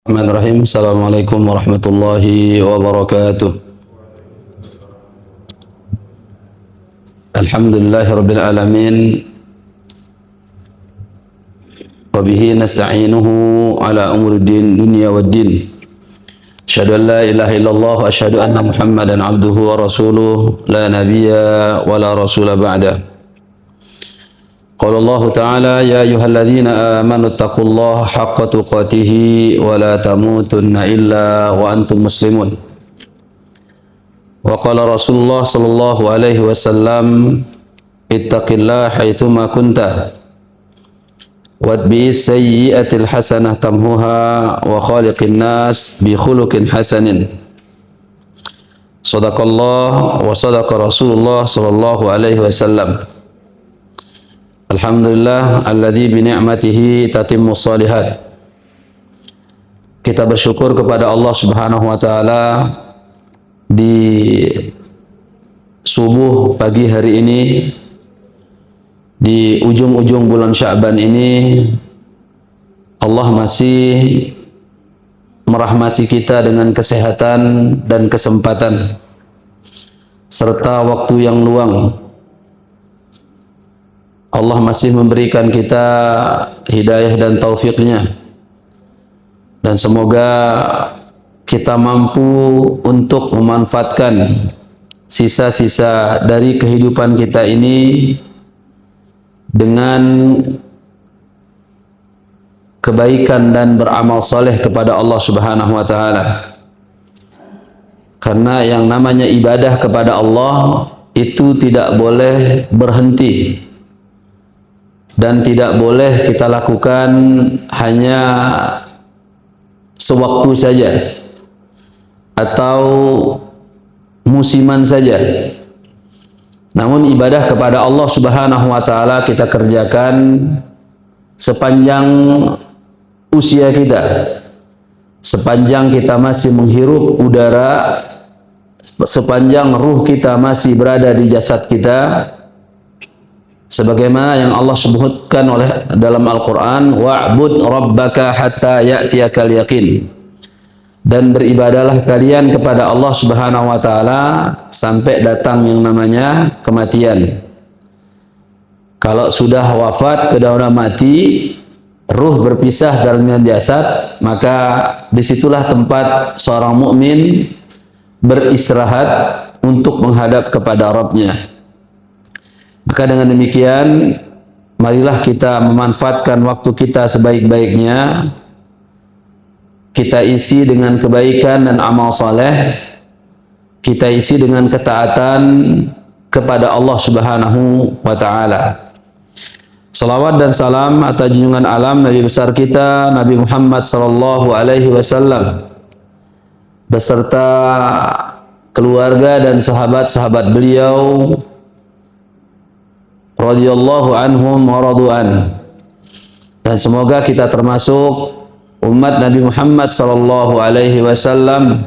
Bismillahirrahmanirrahim. Assalamualaikum warahmatullahi wabarakatuh. Alhamdulillahirabbil alamin. Wa bihi nasta'inuhu ala umuri dunya waddin. Asyhadu an la ilaha illallah wa asyhadu anna Muhammadan abduhu wa rasuluh la nabiyya wa la rasula ba'da. Qala Allah Ta'ala ya ayyuhalladzina amanu taqullaha haqqa tuqatih wa la tamutunna illa wa antum muslimun. Wa qala Rasulullah sallallahu alaihi wasallam ittaqillaha haitsuma kunta watbi'is sayyi'atil hasanah tamhuha wa khaliqin nas bi khuluqin hasanin. Sadaqallah wa sadaqa Rasulullah sallallahu alaihi wasallam. Alhamdulillah alladzi bi ni'matihi tatimmu shalihat. Kita bersyukur kepada Allah Subhanahu wa taala di subuh pagi hari ini, di ujung-ujung bulan Sya'ban ini, Allah masih merahmati kita dengan kesehatan dan kesempatan serta waktu yang luang. Allah masih memberikan kita hidayah dan taufiknya, dan semoga kita mampu untuk memanfaatkan sisa-sisa dari kehidupan kita ini dengan kebaikan dan beramal saleh kepada Allah Subhanahu wa taala. Karena yang namanya ibadah kepada Allah itu tidak boleh berhenti dan tidak boleh kita lakukan hanya sewaktu saja atau musiman saja. Namun ibadah kepada Allah Subhanahu wa taala kita kerjakan sepanjang usia kita, sepanjang kita masih menghirup udara, sepanjang ruh kita masih berada di jasad kita, sebagaimana yang Allah sebutkan oleh dalam Al-Quran, wa'bud rabbaka hatta ya'tiyakal yaqin, dan beribadalah kalian kepada Allah Subhanahu wa taala sampai datang yang namanya kematian. Kalau sudah wafat, kedahuluan mati, ruh berpisah dengan jasad, maka disitulah tempat seorang mukmin beristirahat untuk menghadap kepada Rabb-Nya. Maka dengan demikian, marilah kita memanfaatkan waktu kita sebaik-baiknya. Kita isi dengan kebaikan dan amal saleh. Kita isi dengan ketaatan kepada Allah Subhanahu wa taala. Salawat dan salam atas junjungan alam Nabi besar kita Nabi Muhammad sallallahu alaihi wasallam beserta keluarga dan sahabat-sahabat beliau radhiyallahu anhum wa radu'an. Dan semoga kita termasuk umat Nabi Muhammad sallallahu alaihi wasallam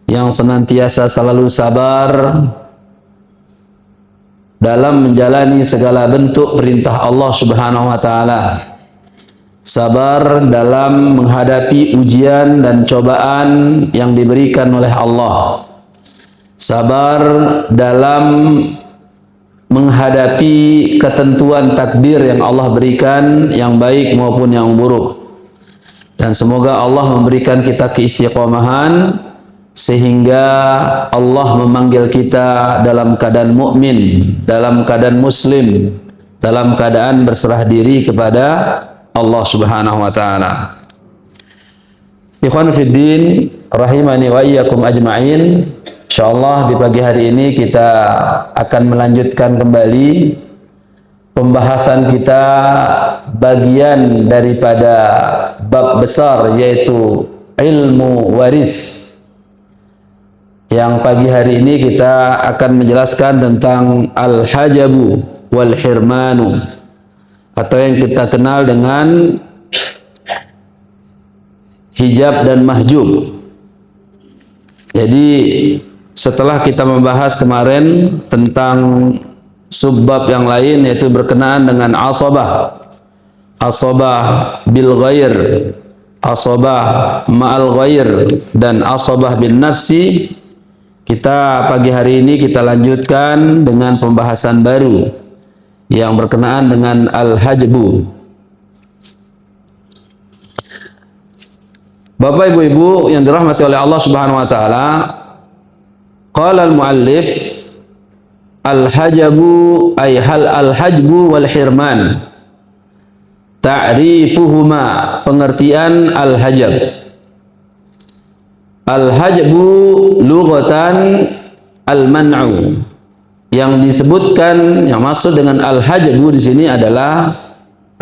yang senantiasa selalu sabar dalam menjalani segala bentuk perintah Allah Subhanahu wa taala. Sabar dalam menghadapi ujian dan cobaan yang diberikan oleh Allah. Sabar dalam menghadapi ketentuan takdir yang Allah berikan, yang baik maupun yang buruk. Dan semoga Allah memberikan kita keistiqomahan sehingga Allah memanggil kita dalam keadaan mukmin, dalam keadaan muslim, dalam keadaan berserah diri kepada Allah Subhanahu wa taala. Ikhwan fiddin rahimani wa iyyakum ajma'in. Insyaallah di pagi hari ini kita akan melanjutkan kembali pembahasan kita bagian daripada bab besar, yaitu ilmu waris. Yang pagi hari ini kita akan menjelaskan tentang al-hajabu wal hirmanu, atau yang kita kenal dengan hijab dan mahjub. Jadi setelah kita membahas kemarin tentang subbab yang lain, yaitu berkenaan dengan asabah bil ghair, asabah ma'al ghair dan asabah bin nafsi, kita pagi hari ini kita lanjutkan dengan pembahasan baru yang berkenaan dengan al-hajbu. Bapak Ibu-ibu yang dirahmati oleh Allah Subhanahu wa taala, qala al-muallif al-hajabu ay hal al-hajbu wal hirman. Ta'rifuhuma, pengertian al-hajab. Al-hajbu lughatan al-man'u. Yang disebutkan, yang maksud dengan al-hajbu di sini adalah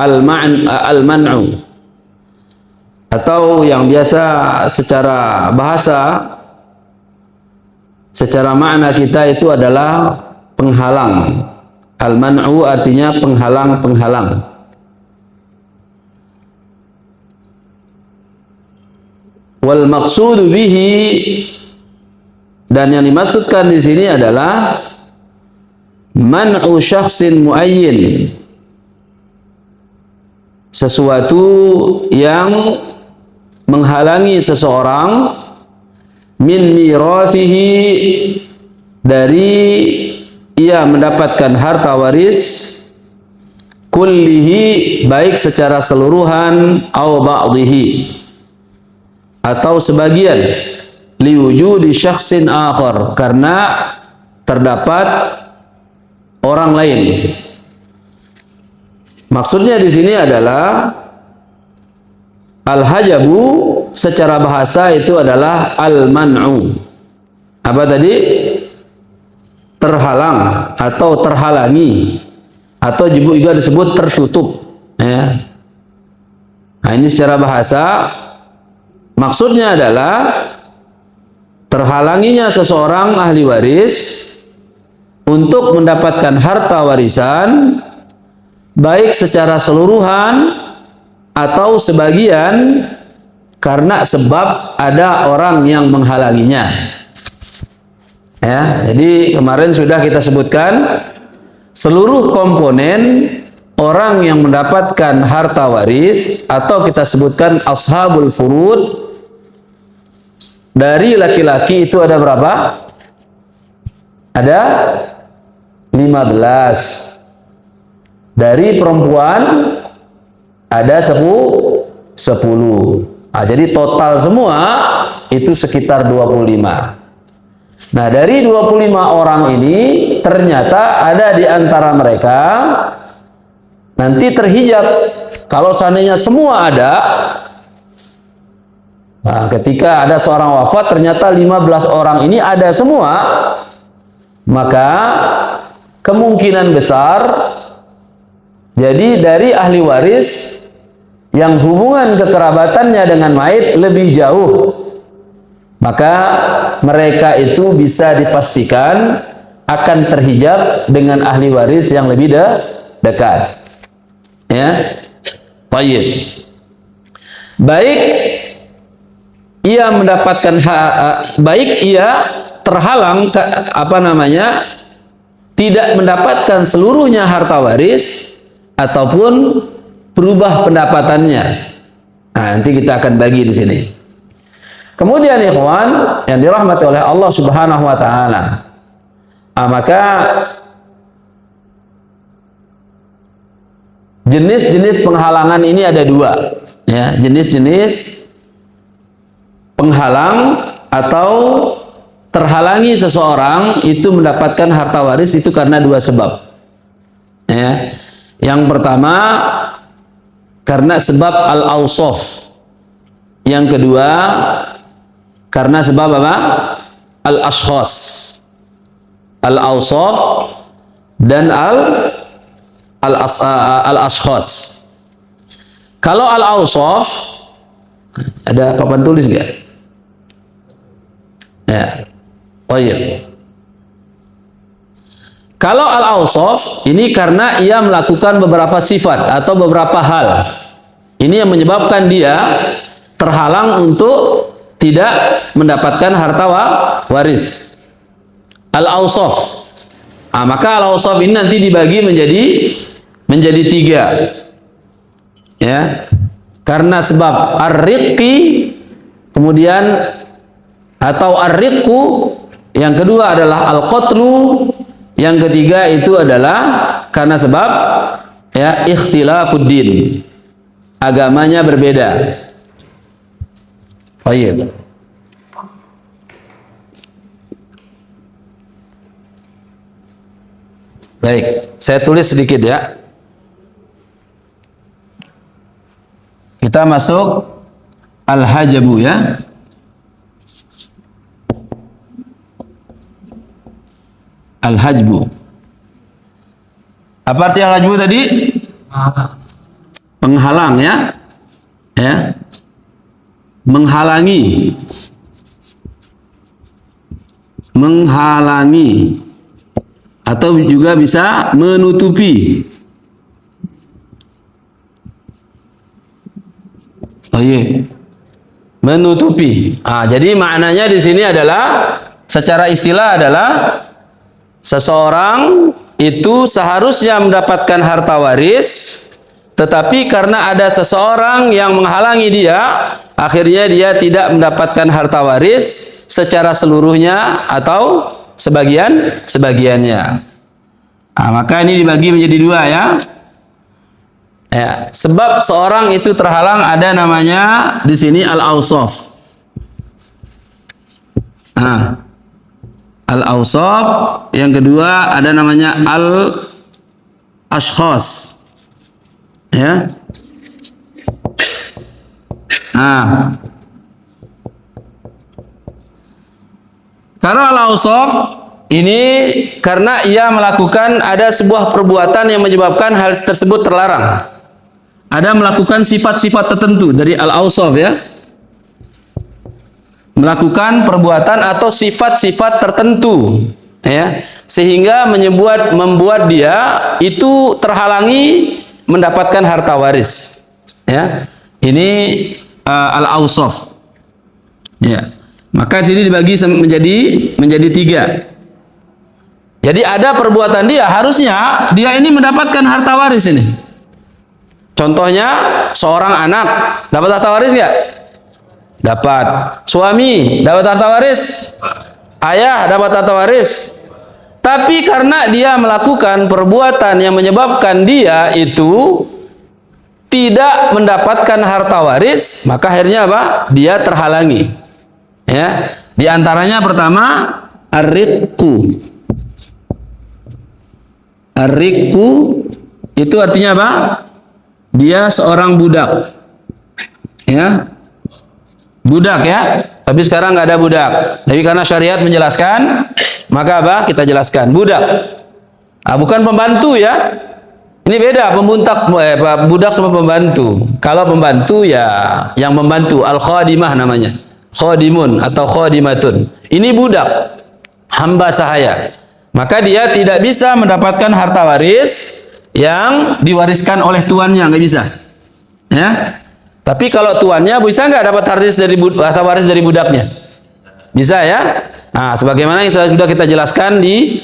al-man'u. Atau yang biasa secara bahasa, secara makna kita itu adalah penghalang. Al-man'u artinya penghalang-penghalang. Wal maqsudu bihi, dan yang dimaksudkan di sini adalah man'u syakhsin muayyin, sesuatu yang menghalangi seseorang min mirathihi, dari ia mendapatkan harta waris, kullihi, baik secara seluruhan, au ba'dihi, atau sebagian, liwujudi syakhsin akhar, karena terdapat orang lain. Maksudnya di sini adalah al-hajabu secara bahasa itu adalah al-man'u. Apa tadi? Terhalang atau terhalangi, atau juga disebut tertutup, ya. Nah, ini secara bahasa maksudnya adalah terhalanginya seseorang ahli waris untuk mendapatkan harta warisan, baik secara keseluruhan atau sebagian, karena sebab ada orang yang menghalanginya. Ya, jadi kemarin sudah kita sebutkan seluruh komponen orang yang mendapatkan harta waris, atau kita sebutkan ashabul furud. Dari laki-laki itu ada berapa? Ada 15. Dari perempuan ada 10. Nah, jadi total semua itu sekitar 25. Nah, dari 25 orang ini ternyata ada di antara mereka nanti terhijab. Kalau seandainya semua ada, nah, ketika ada seorang wafat ternyata 15 orang ini ada semua, maka kemungkinan besar jadi dari ahli waris yang hubungan kekerabatannya dengan mayit lebih jauh, maka mereka itu bisa dipastikan akan terhijab dengan ahli waris yang lebih dekat. Ya, baik ia mendapatkan baik ia terhalang tidak mendapatkan seluruhnya harta waris, ataupun berubah pendapatannya. Nah, nanti kita akan bagi di sini. Kemudian ikhwan yang dirahmati oleh Allah Subhanahu wa taala, maka jenis-jenis penghalangan ini ada dua, ya, jenis-jenis penghalang atau terhalangi seseorang itu mendapatkan harta waris itu karena dua sebab. Ya. Yang pertama karena sebab al-awsaf. Yang kedua karena sebab apa? Al-ashkhas. Al-awsaf dan al-ashkhas. Kalau al-awsaf, ada papan tulis enggak? Ya. Baik. Kalau al-awsaf ini karena ia melakukan beberapa sifat atau beberapa hal. Ini yang menyebabkan dia terhalang untuk tidak mendapatkan harta waris. Al-awsaf. Maka al-awsaf ini nanti dibagi menjadi tiga. Ya. karena sebab ar-riqqi, kemudian atau ar-riqqu, yang kedua adalah al-qatlu, yang ketiga itu adalah karena sebab ya ikhtilafuddin, agamanya berbeda. Baik. Baik, saya tulis sedikit ya. Kita masuk al-hajabu ya. Al-hajbu. Apa arti al-hajbu tadi? Penghalang ya. Ya. Menghalangi. Menghalangi. Atau juga bisa menutupi. Oh iya. Menutupi. Jadi maknanya di sini adalah secara istilah adalah seseorang itu seharusnya mendapatkan harta waris, tetapi karena ada seseorang yang menghalangi dia, akhirnya dia tidak mendapatkan harta waris secara seluruhnya atau sebagiannya. Maka ini dibagi menjadi dua ya. Sebab seorang itu terhalang ada namanya di sini al-awsaf. Al-awsaf, yang kedua ada namanya al-ashkhas. Ya. Karena al-awsaf ini karena ia melakukan ada sebuah perbuatan yang menyebabkan hal tersebut terlarang. Ada melakukan sifat-sifat tertentu dari al-awsaf ya. Melakukan perbuatan atau sifat-sifat tertentu ya, sehingga membuat dia itu terhalangi mendapatkan harta waris ya. Ini al-awsaf ya. Maka sini dibagi menjadi tiga. Jadi ada perbuatan dia, harusnya dia ini mendapatkan harta waris ini. Contohnya seorang anak dapat harta waris nggak? Dapat. Suami dapat harta waris? Ayah dapat harta waris? Tapi karena dia melakukan perbuatan yang menyebabkan dia itu tidak mendapatkan harta waris, maka akhirnya apa? Dia terhalangi. Ya. Di antaranya pertama ar-riqqu. Ar-riqqu itu artinya apa? Dia seorang budak. Ya. Budak ya, tapi sekarang nggak ada budak. Tapi karena syariat menjelaskan, maka apa? Kita jelaskan budak. Bukan pembantu ya. Ini beda budak sama pembantu. Kalau pembantu ya, yang membantu al-khadimah namanya, khadimun atau khadimatun. Ini budak, hamba sahaya. Maka dia tidak bisa mendapatkan harta waris yang diwariskan oleh tuannya, nggak bisa. Ya. Tapi kalau tuannya bisa nggak dapat harta waris dari budaknya? Bisa ya. Sebagaimana yang sudah kita jelaskan di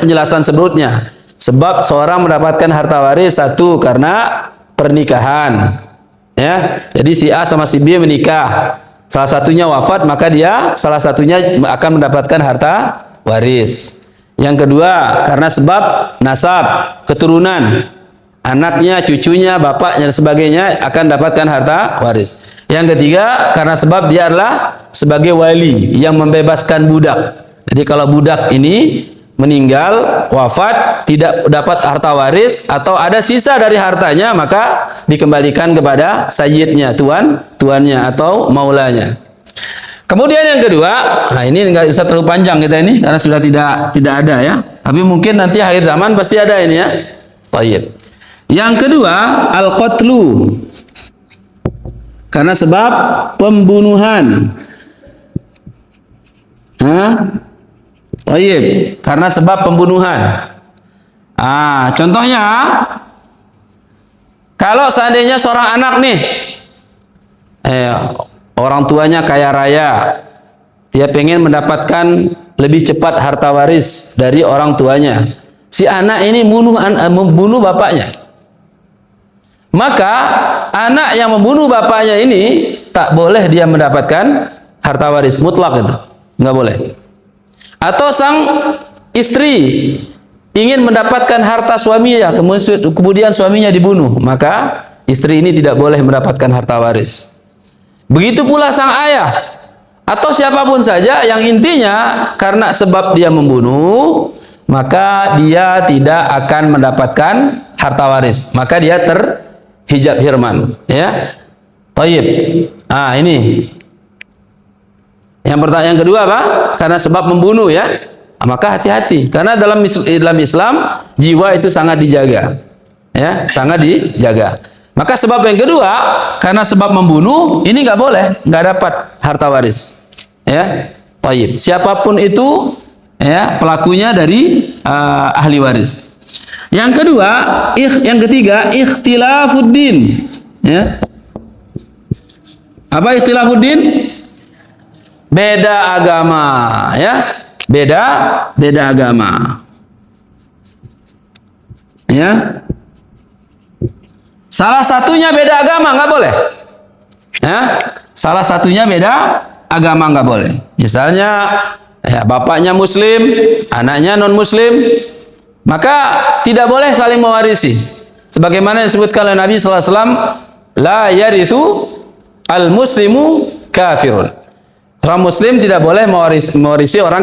penjelasan sebelumnya. Sebab seorang mendapatkan harta waris satu karena pernikahan. Ya. Jadi si A sama si B menikah. Salah satunya wafat, maka dia salah satunya akan mendapatkan harta waris. Yang kedua karena sebab nasab, keturunan. Anaknya, cucunya, bapaknya, dan sebagainya akan dapatkan harta waris. Yang ketiga, karena sebab dia adalah sebagai wali yang membebaskan budak. Jadi kalau budak ini meninggal, wafat, tidak dapat harta waris, atau ada sisa dari hartanya, maka dikembalikan kepada sayyidnya, tuannya atau maulanya. Kemudian yang kedua, ini nggak usah terlalu panjang kita ini, karena sudah tidak ada ya. Tapi mungkin nanti akhir zaman pasti ada ini ya. Baik. Yang kedua, al-qatlu. Karena sebab pembunuhan. Baik, karena sebab pembunuhan. Contohnya, kalau seandainya seorang anak nih, orang tuanya kaya raya, dia pengen mendapatkan lebih cepat harta waris dari orang tuanya. Si anak ini membunuh bapaknya. maka anak yang membunuh bapaknya ini tak boleh dia mendapatkan harta waris mutlak, itu nggak boleh. Atau sang istri ingin mendapatkan harta suaminya, kemudian suaminya dibunuh, maka istri ini tidak boleh mendapatkan harta waris. Begitu pula sang ayah atau siapapun saja yang intinya karena sebab dia membunuh, maka dia tidak akan mendapatkan harta waris, maka dia terhijab hirman, ya. Taib. Ah, ini. Yang pertanyaan kedua apa? Karena sebab membunuh, ya. Maka hati-hati, karena dalam Islam jiwa itu sangat dijaga, ya, sangat dijaga. Maka sebab yang kedua, karena sebab membunuh, ini nggak boleh, nggak dapat harta waris, ya. Taib. Siapapun itu, ya, pelakunya dari ahli waris. Yang kedua, yang ketiga, ikhtilafuddin, ya. Apa ikhtilafuddin? Beda agama, ya. Beda agama, ya. Salah satunya beda agama nggak boleh, ya. Salah satunya beda agama nggak boleh. Misalnya, ya, bapaknya Muslim, anaknya non Muslim, maka tidak boleh saling mewarisi. Sebagaimana disebutkan oleh Nabi SAW, la yarithu al muslimu kafirun. Orang Muslim tidak boleh mewarisi orang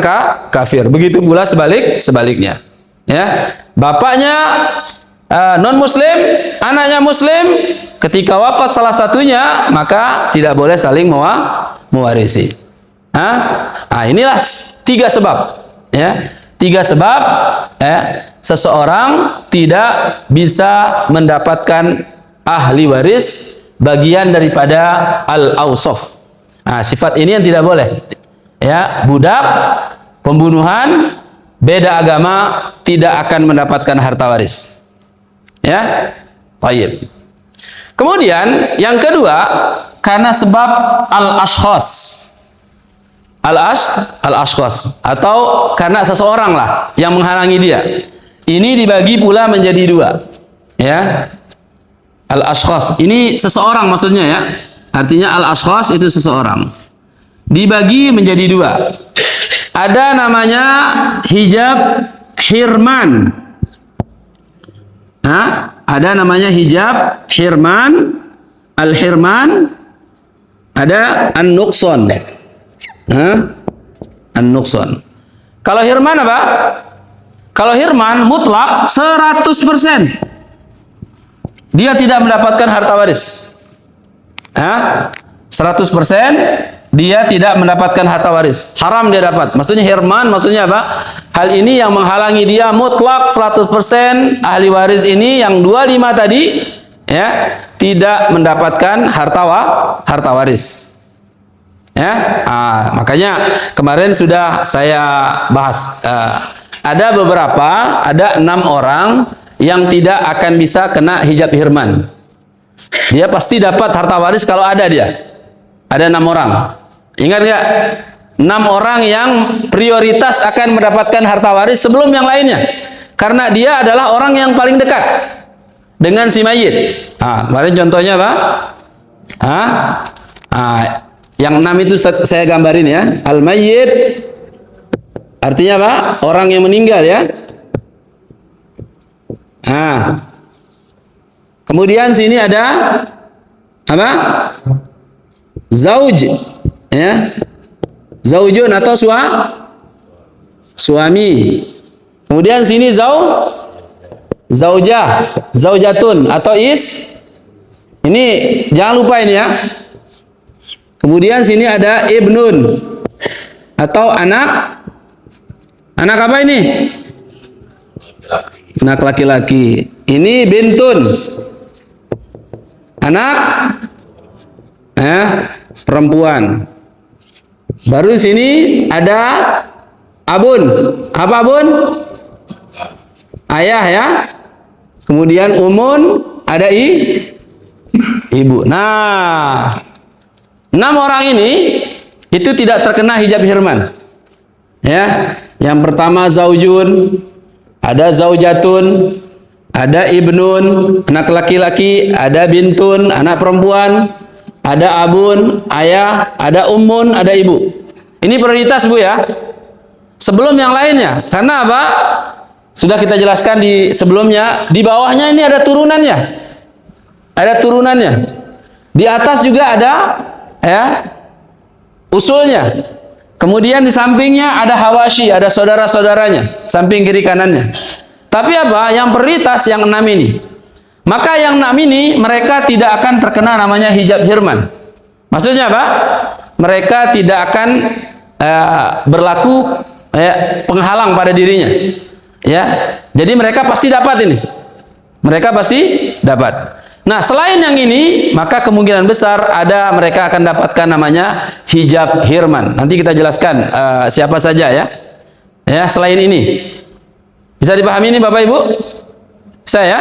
kafir. Begitu pula sebaliknya. Ya, bapaknya non Muslim, anaknya Muslim, ketika wafat salah satunya, maka tidak boleh saling mewarisi. Inilah 3 sebab. Ya, 3 sebab. Ya, seseorang tidak bisa mendapatkan ahli waris bagian daripada al-awsaf. Sifat ini yang tidak boleh, ya. Budak, pembunuhan, beda agama, tidak akan mendapatkan harta waris, ya. Baik. Kemudian yang kedua, karena sebab al-ashkhas, al-ashkhas, atau karena seseorang lah yang menghalangi dia. Ini dibagi pula menjadi 2, ya. Al-ashkhas ini seseorang maksudnya, ya. Artinya al-ashkhas itu seseorang. Dibagi menjadi 2. Ada namanya hijab hirman. Ada namanya hijab hirman, al-hirman, ada an-nuqsan. An-nuqsan. Kalau hirman apa? Kalau hirman mutlak 100%. Dia tidak mendapatkan harta waris. 100% dia tidak mendapatkan harta waris, haram dia dapat. Maksudnya hirman, maksudnya apa? Hal ini yang menghalangi dia mutlak 100% ahli waris ini yang 25 tadi, ya, tidak mendapatkan harta waris, ya. Makanya kemarin sudah saya bahas, ada 6 orang yang tidak akan bisa kena hijab hirman. Dia pasti dapat harta waris kalau ada dia. Ada 6 orang. Ingat nggak? 6 orang yang prioritas akan mendapatkan harta waris sebelum yang lainnya. Karena dia adalah orang yang paling dekat dengan si mayit. Kemarin contohnya apa? Yang 6 itu saya gambarin, ya. Al-mayyit artinya apa? Orang yang meninggal, ya. Kemudian sini ada apa? Zauj, ya. Zaujun atau suami. Kemudian sini zaujah, zaujatun atau Ini jangan lupa ini, ya. Kemudian sini ada ibnun atau anak. Anak apa ini? Anak laki-laki. Ini bintun. Anak perempuan. Baru di sini ada abun. Apa abun? Ayah, ya. Kemudian umun, ada ibu. Nah, 6 orang ini itu tidak terkena hijab hirman, ya. Yang pertama zaujun, ada zaujatun, ada ibnun, anak laki-laki, ada bintun, anak perempuan, ada abun, ayah, ada ummun, ada ibu. Ini prioritas Bu ya. Sebelum yang lainnya. Karena apa? Sudah kita jelaskan di sebelumnya, di bawahnya ini ada turunannya. Ada turunannya. Di atas juga ada ya usulnya. Kemudian di sampingnya ada hawashi, ada saudara-saudaranya, samping kiri kanannya. Tapi apa? Yang prioritas yang 6 ini. Maka yang 6 ini mereka tidak akan terkena namanya hijab hirman. Maksudnya apa? Mereka tidak akan berlaku penghalang pada dirinya. Ya. Jadi mereka pasti dapat ini. Mereka pasti dapat. Nah, selain yang ini, maka kemungkinan besar ada mereka akan dapatkan namanya hijab hirman. Nanti kita jelaskan siapa saja ya. Ya, selain ini. Bisa dipahami ini Bapak Ibu? Bisa ya?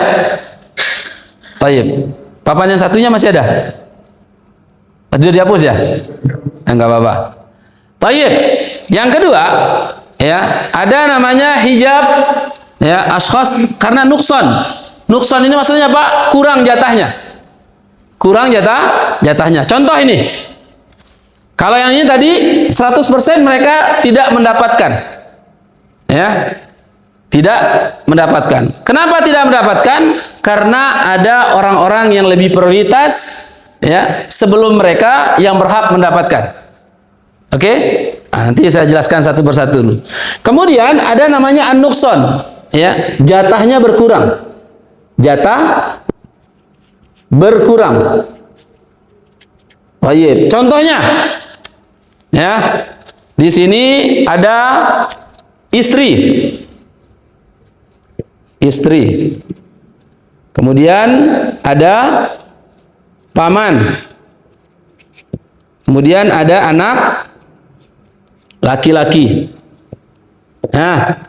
Baik. Papan yang satunya masih ada? Sudah dihapus ya? Enggak apa-apa. Baik. Yang kedua, ya, ada namanya hijab ya ashkhas karena nukson. Nukson ini maksudnya apa? Kurang jatahnya. Kurang jatahnya. Contoh ini. Kalau yang ini tadi 100% mereka tidak mendapatkan. Ya. Tidak mendapatkan. Kenapa tidak mendapatkan? Karena ada orang-orang yang lebih prioritas ya sebelum mereka yang berhak mendapatkan. Oke? Nah, nanti saya jelaskan satu persatu dulu. Kemudian ada namanya an-nukson, ya, jatahnya berkurang. Jatah berkurang. Baik, contohnya ya. Di sini ada istri. Istri. Kemudian ada paman. Kemudian ada anak laki-laki. Nah,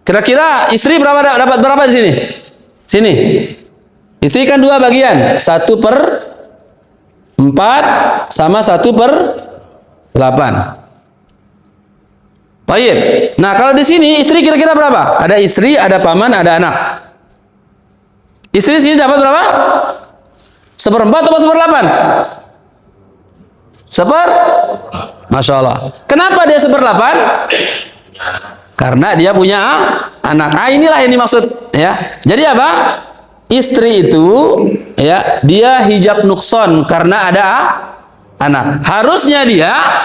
kira-kira istri dapat berapa di sini? Sini. Istri kan 2 bagian. 1/4 sama 1/8. Baik. Nah, kalau di sini istri kira-kira berapa? Ada istri, ada paman, ada anak. Istri sini dapat berapa? 1/4 atau 1/8? Masya Allah. Kenapa dia 1/8? Karena dia punya anak. Ah, inilah yang dimaksud ya. Jadi apa? Istri itu ya, dia hijab nukson karena ada anak. Harusnya dia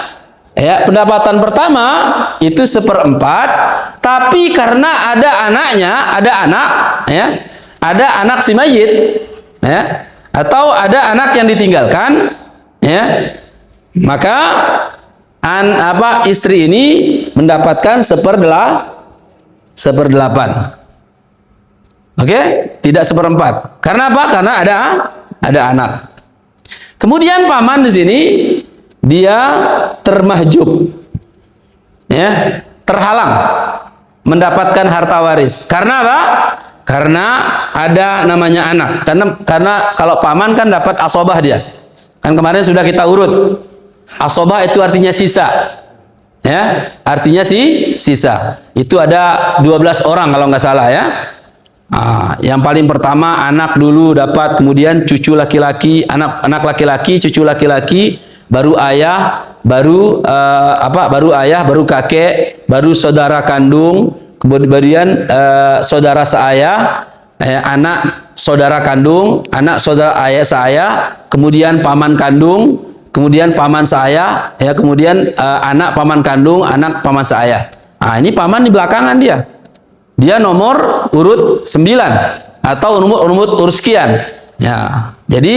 ya pendapatan pertama itu 1/4, tapi karena ada anaknya, ada anak ya, ada anak si mayit ya, atau ada anak yang ditinggalkan ya, maka istri ini mendapatkan 1/8. Oke, tidak 1/4. Karena apa? Karena ada anak. Kemudian paman di sini dia termahjub, ya, terhalang mendapatkan harta waris. Karena apa? Karena ada namanya anak. Karena kalau paman kan dapat asobah dia. Kan kemarin sudah kita urut. Asobah itu artinya sisa. Ya, artinya sisa. Itu ada 12 orang kalau nggak salah ya. Nah, yang paling pertama anak dulu dapat, kemudian cucu laki-laki, anak laki-laki, cucu laki-laki, baru ayah, baru baru kakek, baru saudara kandung, kemudian saudara seayah, anak saudara kandung, anak saudara ayah seayah, kemudian paman kandung, kemudian paman seayah, ya, kemudian anak paman kandung, anak paman seayah. Nah, ini paman di belakangan dia. Dia nomor urut 9 atau nomor urut sekian. Ya. Jadi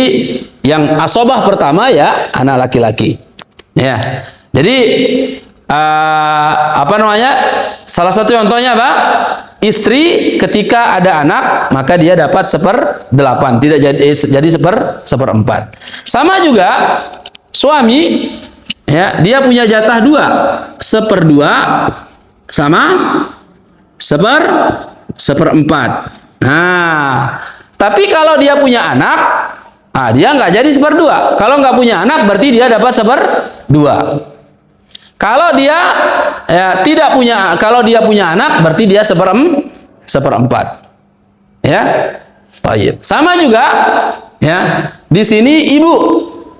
yang asobah pertama ya anak laki-laki. Ya. Jadi salah satu contohnya apa? Istri ketika ada anak maka dia dapat 1/8, tidak jadi 1/4. Sama juga suami ya, dia punya jatah 2, 1/2 sama 1/4. Nah, tapi kalau dia punya anak, dia nggak jadi 1/2. Kalau nggak punya anak, berarti dia dapat 1/2. Kalau dia kalau dia punya anak, berarti dia 1/4. Ya, Baik. Sama juga ya. Di sini ibu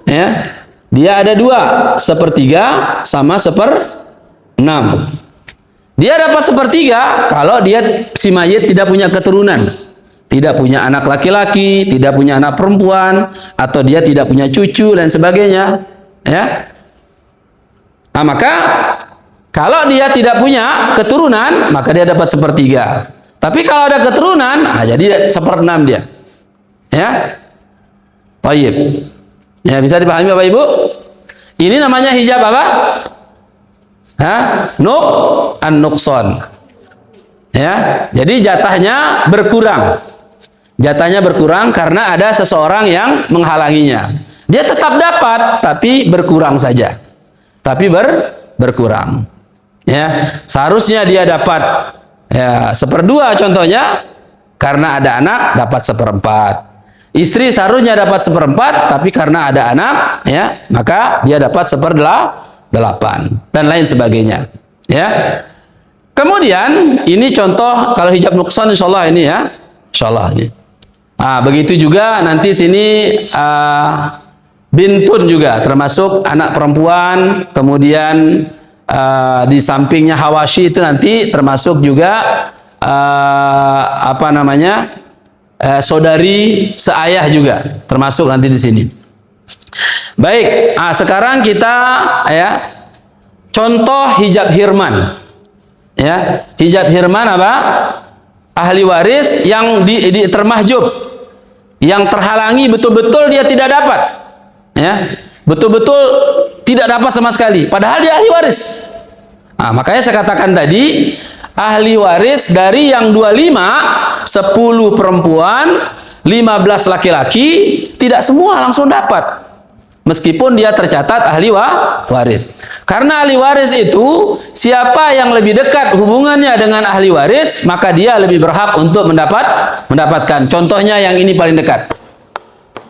ya. Dia ada 2, 1/3 sama 1/6. Dia dapat 1/3 kalau dia si mayit tidak punya keturunan. Tidak punya anak laki-laki, tidak punya anak perempuan, atau dia tidak punya cucu dan sebagainya, ya. Nah, maka kalau dia tidak punya keturunan, maka dia dapat 1/3. Tapi kalau ada keturunan, nah jadi 1/6 dia. Ya. Baik. Ya, bisa dipahami Bapak Ibu? Ini namanya hijab apa? An-nuqsan. Ya, jadi jatahnya berkurang. Jatahnya berkurang karena ada seseorang yang menghalanginya. Dia tetap dapat, tapi berkurang saja. Tapi berkurang. Ya, seharusnya dia dapat ya 1/2 contohnya, karena ada anak dapat 1/4. Istri seharusnya dapat 1/4, tapi karena ada anak, ya maka dia dapat 1/8 dan lain sebagainya. Ya. Kemudian ini contoh kalau hijab nuqsan, insyaallah ini ya, insyaallah ini. Nah, begitu juga nanti sini bintun juga termasuk anak perempuan, kemudian di sampingnya hawashi itu nanti termasuk juga apa namanya saudari seayah juga termasuk nanti di sini. Baik, sekarang kita ya contoh hijab hirman. Ya, hijab hirman apa? Ahli waris yang termahjub, yang terhalangi betul-betul dia tidak dapat, ya betul-betul tidak dapat sama sekali, padahal dia ahli waris. Nah, makanya saya katakan tadi ahli waris dari yang 25, 10 perempuan, 15 laki-laki, tidak semua langsung dapat. Meskipun dia tercatat ahli waris. Karena ahli waris itu, siapa yang lebih dekat hubungannya dengan ahli waris, maka dia lebih berhak untuk mendapatkan. Contohnya yang ini paling dekat.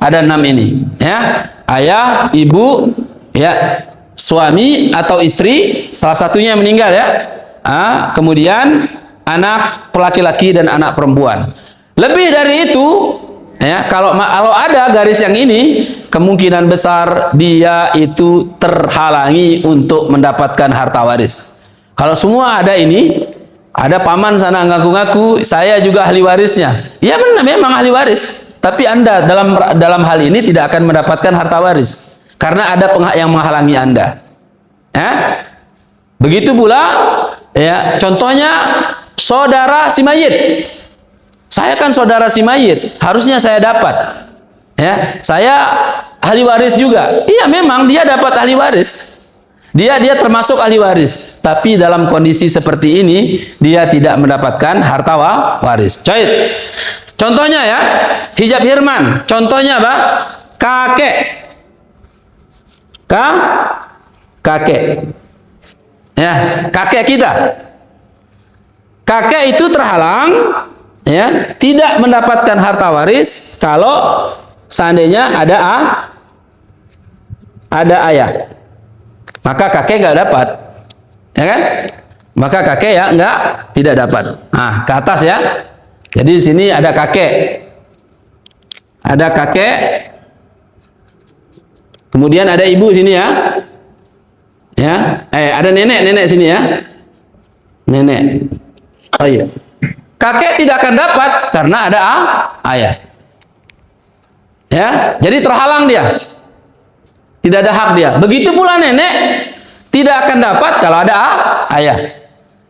Ada 6 ini. Ya. Ayah, ibu, ya, suami atau istri, salah satunya yang meninggal ya. Kemudian anak laki-laki dan anak perempuan. Lebih dari itu, ya, kalau ada garis yang ini, kemungkinan besar dia itu terhalangi untuk mendapatkan harta waris. Kalau semua ada ini, ada paman sana ngaku-ngaku saya juga ahli warisnya. Ya benar, memang ahli waris. Tapi Anda dalam hal ini tidak akan mendapatkan harta waris karena ada yang menghalangi Anda. Ya? Begitu pula ya, contohnya saudara si mayit. Saya kan saudara si mayit, harusnya saya dapat. Ya, saya ahli waris juga. Iya, memang dia dapat ahli waris. Dia termasuk ahli waris, tapi dalam kondisi seperti ini dia tidak mendapatkan harta waris. Baik. Contohnya ya, hijab hirman. Contohnya apa? Kakek. Kakek. Ya, kakek kita. Kakek itu terhalang, ya, tidak mendapatkan harta waris kalau seandainya ada ayah. Maka kakek nggak dapat, ya kan? Maka kakek ya tidak dapat. Nah, ke atas ya. Jadi di sini ada kakek. Ada kakek. Kemudian ada ibu sini ya. Ya, ada nenek sini ya. Nenek. Oh iya. Kakek tidak akan dapat karena ada ayah. Ya, jadi terhalang dia. Tidak ada hak dia. Begitu pula nenek tidak akan dapat kalau ada ayah.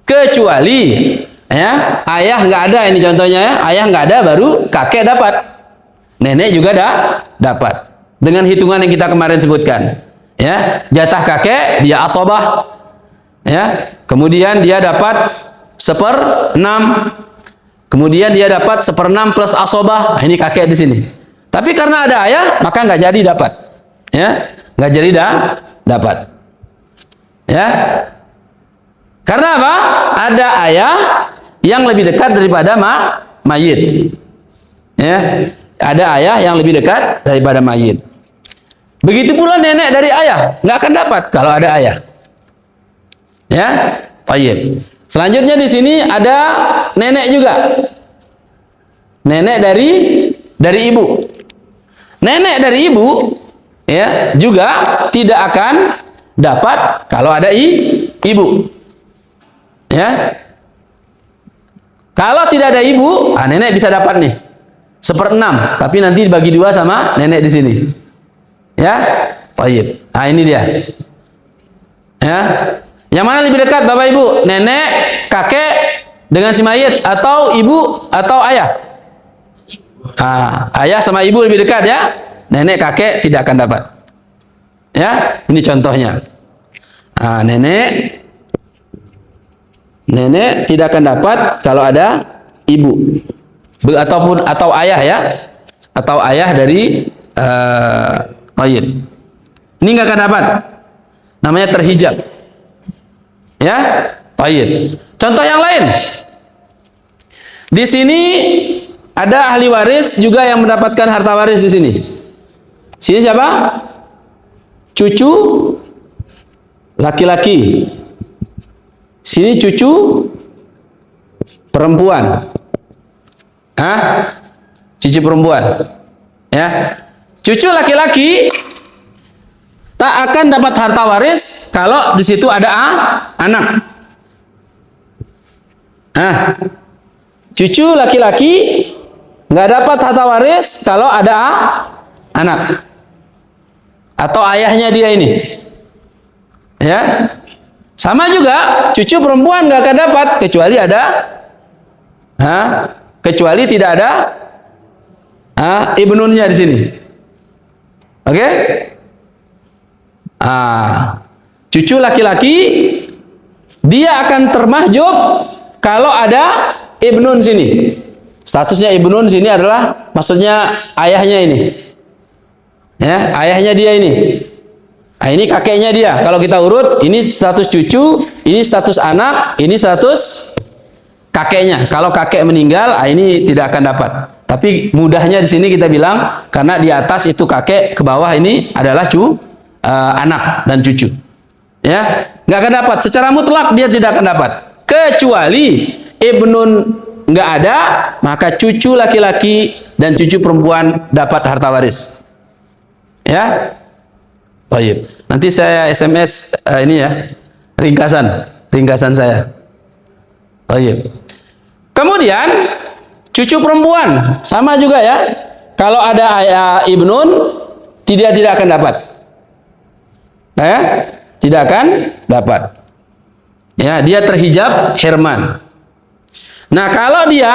Kecuali ya, ayah nggak ada, ini contohnya ya. Ayah nggak ada, baru kakek dapat. Nenek juga dapat. Dengan hitungan yang kita kemarin sebutkan. Ya, jatah kakek dia asobah. Ya, kemudian dia dapat 1/6. Kemudian dia dapat 1/6 plus asobah. Nah, ini kakek di sini. Tapi karena ada ayah, maka nggak jadi dapat. Ya, nggak jadi dapat. Ya, karena apa? Ada ayah yang lebih dekat daripada mayit. Ya, ada ayah yang lebih dekat daripada mayit. Begitu pula nenek dari ayah, nggak akan dapat kalau ada ayah. Ya, baik. Selanjutnya di sini ada nenek juga. Nenek dari dari ibu. Nenek dari ibu ya juga tidak akan dapat kalau ada ibu. Ya. Kalau tidak ada ibu, nenek bisa dapat nih 1/6, tapi nanti dibagi 2 sama nenek di sini. Ya. Baik. Nah, ini dia. Ya. Yang mana lebih dekat Bapak Ibu? Nenek, kakek dengan si mayit atau ibu atau ayah? Ayah sama ibu lebih dekat ya. Nenek, kakek tidak akan dapat. Ya, ini contohnya. Nenek tidak akan dapat kalau ada ibu atau ayah ya, atau ayah dari mayit. Ini nggak akan dapat. Namanya terhijab. Ya, mayit. Contoh yang lain. Di sini ada ahli waris juga yang mendapatkan harta waris di sini. Sini siapa? Cucu laki-laki. Sini cucu perempuan. Cucu perempuan. Ya. Cucu laki-laki tak akan dapat harta waris kalau di situ ada anak. Cucu laki-laki nggak dapat harta waris kalau ada anak atau ayahnya dia ini. Ya. Sama juga cucu perempuan nggak akan dapat kecuali ada kecuali tidak ada ibnunnya di sini. Oke? Cucu laki-laki dia akan termahjub kalau ada ibnun sini. Statusnya ibnun sini adalah maksudnya ayahnya ini. Ya, ayahnya dia ini. Ini kakeknya dia. Kalau kita urut, ini status cucu, ini status anak, ini status kakeknya. Kalau kakek meninggal, ini tidak akan dapat. Tapi mudahnya di sini kita bilang karena di atas itu kakek, ke bawah ini adalah anak dan cucu. Ya, nggak akan dapat. Secara mutlak dia tidak akan dapat. Kecuali ibnun nggak ada, maka cucu laki-laki dan cucu perempuan dapat harta waris. Ya. Baik. Nanti saya SMS ini ya, ringkasan saya. Baik. Kemudian cucu perempuan sama juga ya. Kalau ada ibnun tidak akan dapat. Tidak akan dapat. Ya, dia terhijab hirman. Nah, kalau dia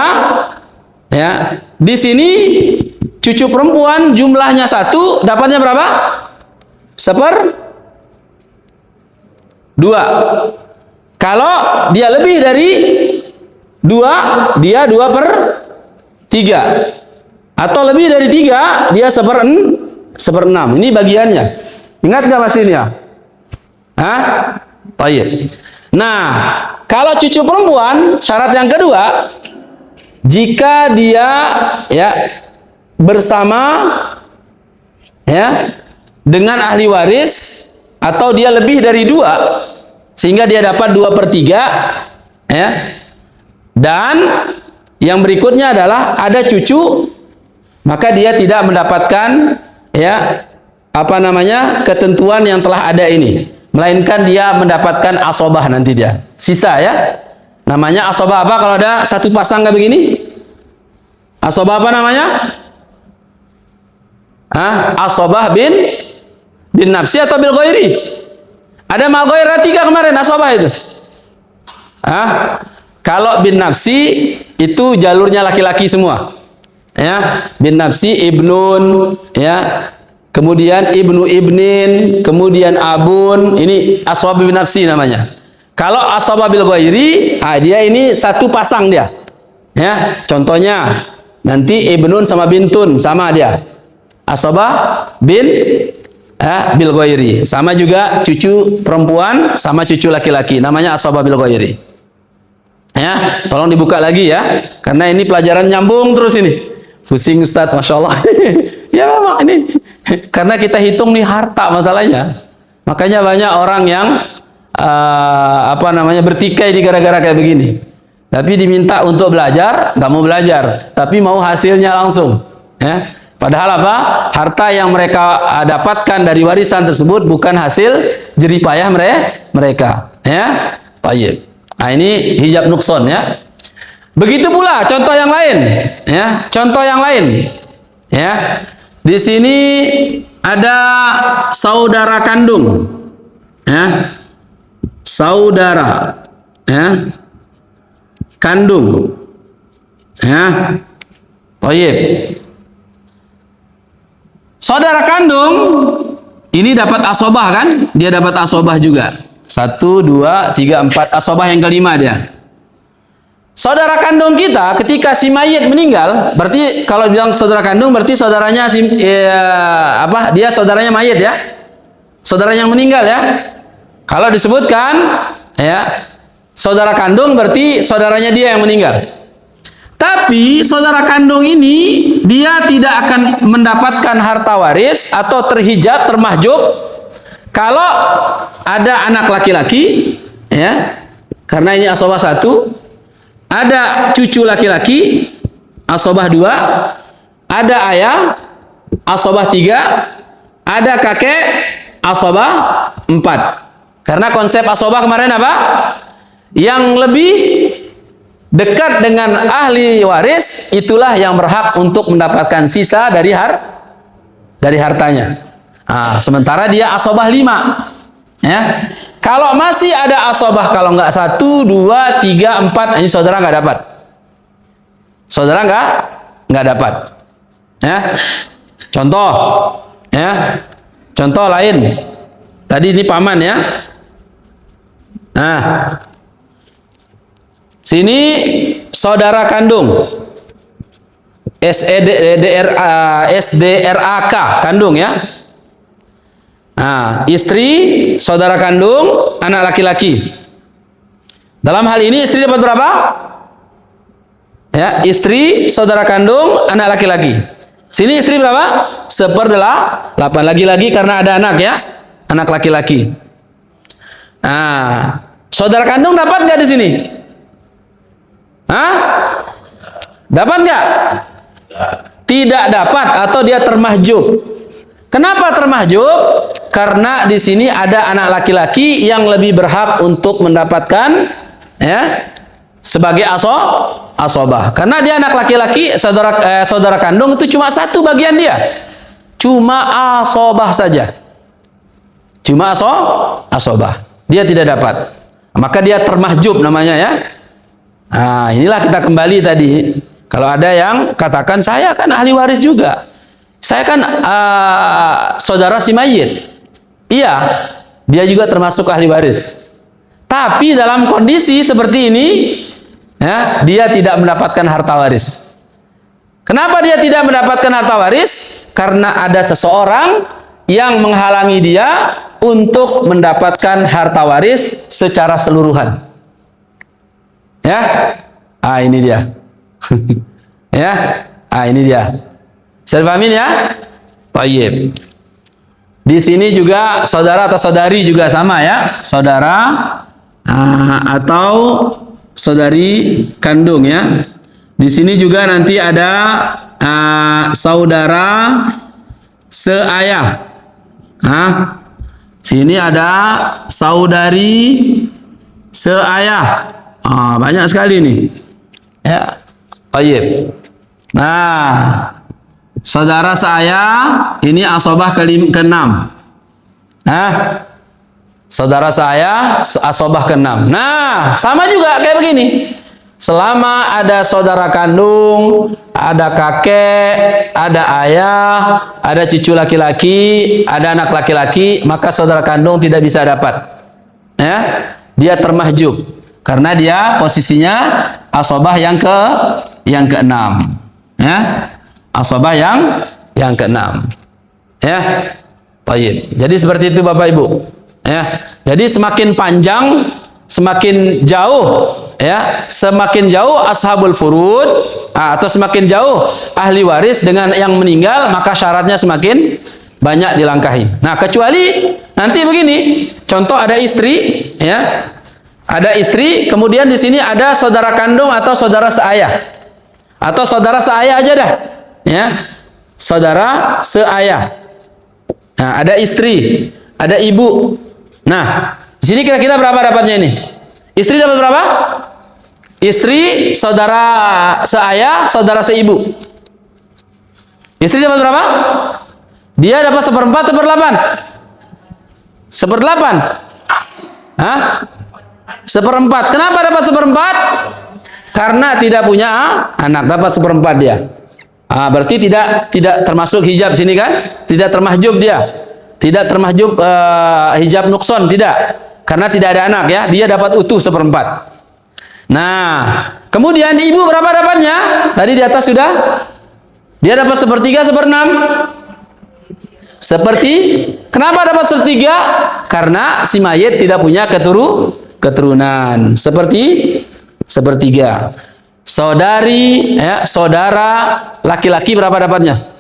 ya di sini cucu perempuan jumlahnya 1, dapatnya berapa? 1/2. Kalau dia lebih dari 2, dia 2/3. Atau lebih dari 3, dia 1/6. Ini bagiannya. Ingat nggak Mas ini ya? Baik. Nah, kalau cucu perempuan, syarat yang kedua, jika dia ya bersama ya dengan ahli waris atau dia lebih dari 2 sehingga dia dapat 2/3 ya. Dan yang berikutnya adalah ada cucu, maka dia tidak mendapatkan ya ketentuan yang telah ada ini, melainkan dia mendapatkan asobah nanti dia. Sisa ya. Namanya asobah apa kalau ada satu pasang kayak begini? Asobah apa namanya? Asobah bin nafsi atau bil ghairi? Ada mal ghairi 3 kemarin asobah itu. Kalau bin nafsi itu jalurnya laki-laki semua. Ya, bin nafsi ibnun ya. Kemudian ibnu ibnin, kemudian abun, ini aswab bin nafsi namanya. Kalau aswab bil ghairi, dia ini satu pasang dia. Ya, contohnya nanti ibnun sama bintun sama dia. Aswab bin bil ghairi. Sama juga cucu perempuan sama cucu laki-laki, namanya aswab bil ghairi. Ya, tolong dibuka lagi ya, karena ini pelajaran nyambung terus ini. Pusing Ustaz, Masya Allah. Ya memang ini karena kita hitung nih harta masalahnya. Makanya banyak orang yang bertikai di gara-gara kayak begini. Tapi diminta untuk belajar, nggak mau belajar, tapi mau hasilnya langsung. Ya. Padahal apa? Harta yang mereka dapatkan dari warisan tersebut bukan hasil jerih payah mereka. Ya. Baik. Nah, ini hijab nukson ya. Begitu pula contoh yang lain, ya. Contoh yang lain. Ya. Di sini ada saudara kandung. Ya. Saudara, ya. Kandung. Ya. Baik. Saudara kandung ini dapat asobah kan? Dia dapat asobah juga. 1, 2, 3, 4. Asobah yang kelima dia. Saudara kandung kita ketika si mayit meninggal, berarti kalau bilang saudara kandung berarti saudaranya dia saudaranya mayit ya. Saudara yang meninggal ya. Kalau disebutkan ya, saudara kandung berarti saudaranya dia yang meninggal. Tapi saudara kandung ini dia tidak akan mendapatkan harta waris atau terhijab, termahjub kalau ada anak laki-laki, ya, karena ini asobah 1, ada cucu laki-laki, asobah 2, ada ayah, asobah 3, ada kakek, asobah 4. Karena konsep asobah kemarin apa? Yang lebih dekat dengan ahli waris, itulah yang berhak untuk mendapatkan sisa dari hartanya. Nah, sementara dia asobah 5. Ya. Kalau masih ada asobah, kalau nggak 1, 2, 3, 4, ini saudara nggak dapat. Saudara nggak dapat. Ya. Contoh, ya. Contoh lain. Tadi ini paman ya. Nah. Sini saudara kandung, SDRAK, kandung ya. Nah, istri, saudara kandung, anak laki-laki. Dalam hal ini istri dapat berapa? Ya, istri, saudara kandung, anak laki-laki. Sini istri berapa? 1/8. Lagi-lagi karena ada anak ya, anak laki-laki. Nah, saudara kandung dapat nggak di sini? Hah? Dapat nggak? Tidak dapat atau dia termahjub. Kenapa termahjub? Karena di sini ada anak laki-laki yang lebih berhak untuk mendapatkan ya sebagai asobah. Karena dia anak laki-laki, saudara kandung itu cuma 1 bagian dia. Cuma asobah saja. Cuma asobah. Dia tidak dapat. Maka dia termahjub namanya ya. Nah, inilah kita kembali tadi. Kalau ada yang katakan saya kan ahli waris juga, saya kan saudara si mayit. Iya, dia juga termasuk ahli waris. Tapi dalam kondisi seperti ini, ya, dia tidak mendapatkan harta waris. Kenapa dia tidak mendapatkan harta waris? Karena ada seseorang yang menghalangi dia untuk mendapatkan harta waris secara seluruhan. Ya, ini dia. Ya, ini dia. Saya pahamin ya. Baik. Di sini juga saudara atau saudari juga sama ya, saudara atau saudari kandung ya. Di sini juga nanti ada saudara seayah. Sini ada saudari seayah. Banyak sekali nih. Ya. Baik. Nah, saudara saya ini asobah ke-6. Saudara saya asobah ke-6. Nah, sama juga kayak begini. Selama ada saudara kandung, ada kakek, ada ayah, ada cucu laki-laki, ada anak laki-laki, maka saudara kandung tidak bisa dapat. Ya, dia termahjub. Karena dia posisinya asobah yang ke-6, ya, asobah yang ke-6, ya, baik. Jadi seperti itu Bapak Ibu, ya. Jadi semakin panjang, semakin jauh, ya, semakin jauh ashabul furud atau semakin jauh ahli waris dengan yang meninggal, maka syaratnya semakin banyak dilangkahi. Nah, kecuali nanti begini, contoh ada istri, ya. Ada istri, kemudian di sini ada saudara kandung atau saudara seayah. Atau saudara seayah aja dah. Ya. saudara seayah. Nah, ada istri, ada ibu. Nah, di sini kira-kira berapa dapatnya ini? Istri dapat berapa? Istri, saudara seayah, saudara seibu. Istri dapat berapa? Dia dapat 1/4, 1/8. 1/8. Hah? 1/4. Kenapa dapat 1/4? Karena tidak punya anak, dapat 1/4 dia. Berarti tidak termasuk hijab sini kan? Tidak termahjub dia. Tidak termahjub hijab nukson, tidak. Karena tidak ada anak ya, dia dapat utuh 1/4. Nah, kemudian ibu berapa dapatnya? Tadi di atas sudah. Dia dapat 1/3, 1/6. Kenapa dapat 1/3? Karena si mayit tidak punya keturunan. 1/3. Saudari, ya, saudara laki-laki berapa dapatnya?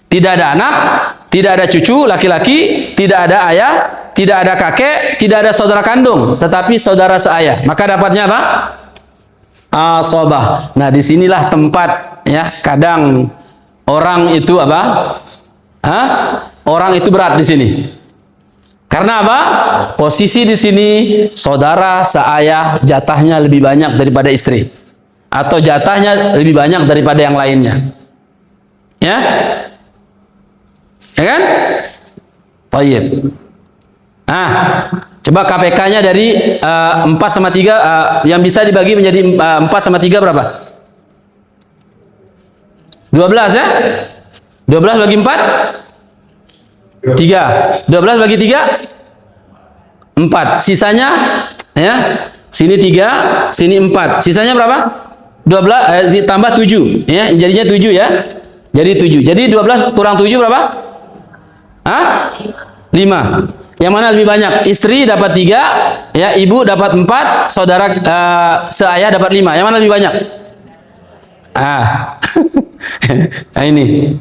Tidak ada anak, tidak ada cucu laki-laki, tidak ada ayah, tidak ada kakek, tidak ada saudara kandung, tetapi saudara seayah. Maka dapatnya apa? Asobah. Nah, disinilah tempat, ya, kadang orang itu apa? Orang itu berat di sini. Karena apa? Posisi di sini saudara seayah jatahnya lebih banyak daripada istri, atau jatahnya lebih banyak daripada yang lainnya. Ya? Ya kan? Baik. Coba KPK-nya dari 4/3 yang bisa dibagi menjadi 4/3 berapa? 12 ya? 12 bagi 4? 3. 12 bagi 3? 4. Sisanya ya, sini 3, sini 4. Sisanya berapa? 12 tambah 7 ya, jadinya 7 ya. Jadi 7. Jadi 12 kurang 7 berapa? 5. Yang mana lebih banyak? Istri dapat 3, ya, ibu dapat 4, saudara seayah dapat 5. Yang mana lebih banyak? Nah ini.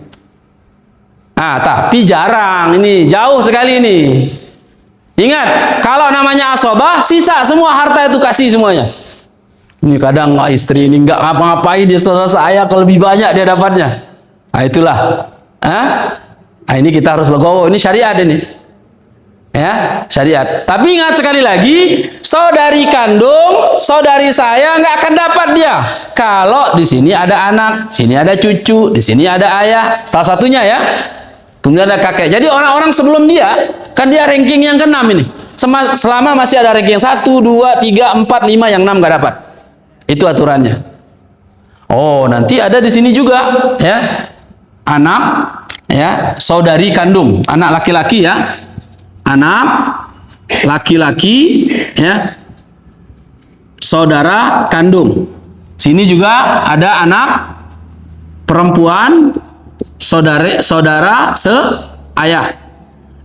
Tapi jarang ini, jauh sekali ini. Ingat, kalau namanya asobah, sisa semua harta itu kasih semuanya. Ini kadang istri ini nggak ngapa-ngapain, dia saudara seayah kalau lebih banyak dia dapatnya. Itulah. Ini kita harus legowo, ini syariat ini. Ya, syariat. Tapi ingat sekali lagi, saudari kandung, saudari saya nggak akan dapat dia. Kalau di sini ada anak, sini ada cucu, di sini ada ayah, salah satunya ya. Kemudian ada kakek. Jadi orang-orang sebelum dia, kan dia ranking yang ke-6 ini. Selama masih ada ranking 1, 2, 3, 4, 5, yang 6 nggak dapat. Itu aturannya. Nanti ada di sini juga ya. Anak, ya, saudari kandung, anak laki-laki ya. Anak laki-laki ya, saudara kandung. Sini juga ada anak perempuan, saudara seayah.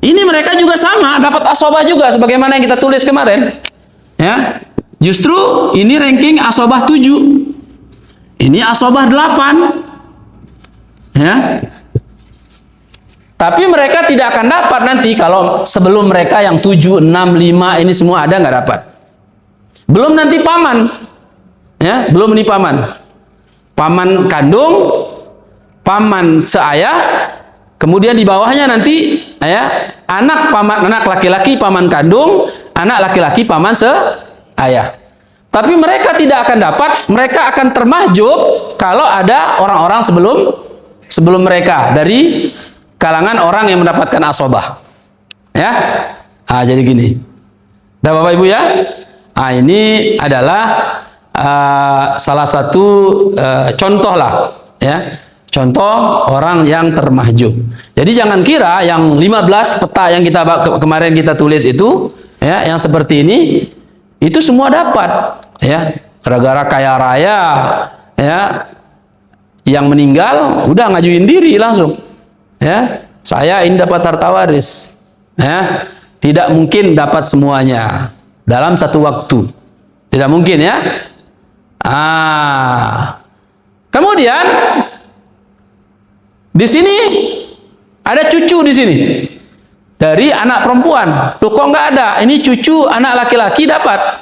Ini mereka juga sama, dapat asobah juga sebagaimana yang kita tulis kemarin. Ya. Justru ini ranking asobah 7. Ini asobah 8. Ya. Tapi mereka tidak akan dapat nanti kalau sebelum mereka yang 7, 6, 5 ini semua ada nggak dapat. Belum nanti paman. Ya, belum ini paman. Paman kandung, paman seayah, kemudian di bawahnya nanti ya, anak laki-laki paman kandung, anak laki-laki paman seayah. Tapi mereka tidak akan dapat, mereka akan termahjub kalau ada orang-orang sebelum mereka dari kalangan orang yang mendapatkan asobah. Ya. Jadi gini. Dah Bapak Ibu ya? Ini adalah salah satu contoh lah, ya. Contoh orang yang termahjub. Jadi jangan kira yang 15 peta yang kemarin kita tulis itu, ya, yang seperti ini itu semua dapat, ya. Gara-gara kaya raya, ya, yang meninggal udah ngajuin diri langsung. Ya, saya ini dapat harta waris. Ya, tidak mungkin dapat semuanya dalam satu waktu. Tidak mungkin ya. Kemudian di sini ada cucu di sini dari anak perempuan. Loh, kok nggak ada? Ini cucu anak laki-laki dapat.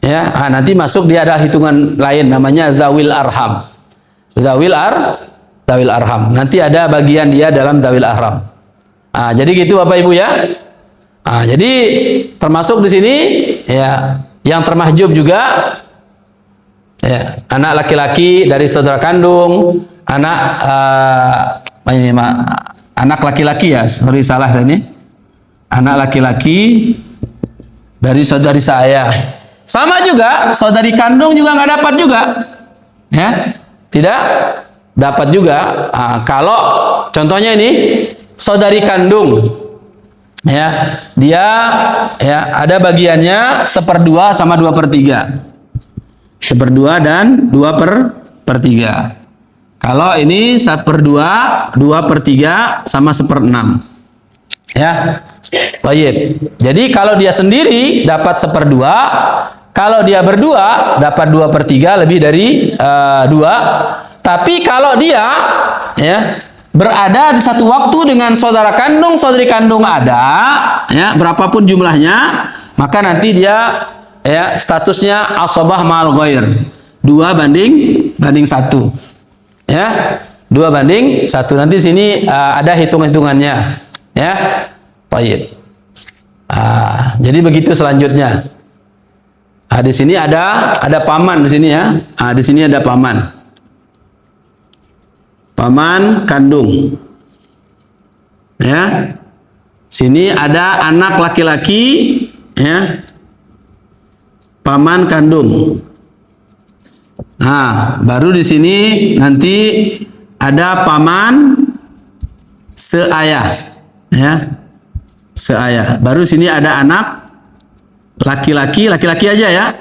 Ya, nanti masuk dia ada hitungan lain namanya zawil arham. Zawil Zawil arham. Nanti ada bagian dia dalam zawil arham. Jadi gitu Bapak Ibu ya. Jadi termasuk di sini ya yang termahjub juga ya, anak laki-laki dari saudara kandung, anak laki-laki ya, sorry salah saya ini. Anak laki-laki dari saudari saya. Sama juga, saudari kandung juga nggak dapat juga. Ya, tidak dapat juga. Kalau contohnya ini saudari kandung, ya, dia ya ada bagiannya 1/2 sama 2/3. 1/2 dan 2/3. Kalau ini 1/2, 2/3 sama 1/6. Ya, baik. Jadi kalau dia sendiri dapat 1/2, kalau dia berdua dapat 2/3 lebih dari 2. Tapi kalau dia ya berada di satu waktu dengan saudara kandung, saudari kandung ada, ya berapapun jumlahnya, maka nanti dia ya statusnya asabah ma'al ghair. 2:1. Ya, 2:1. Nanti sini ada hitung-hitungannya. Ya, baik. Jadi begitu selanjutnya. Di sini ada paman di sini ya. Di sini ada paman. Paman kandung. Ya. Sini ada anak laki-laki ya. Paman kandung. Baru di sini nanti ada paman seayah. Ya, seayah. Baru sini ada anak laki-laki aja ya,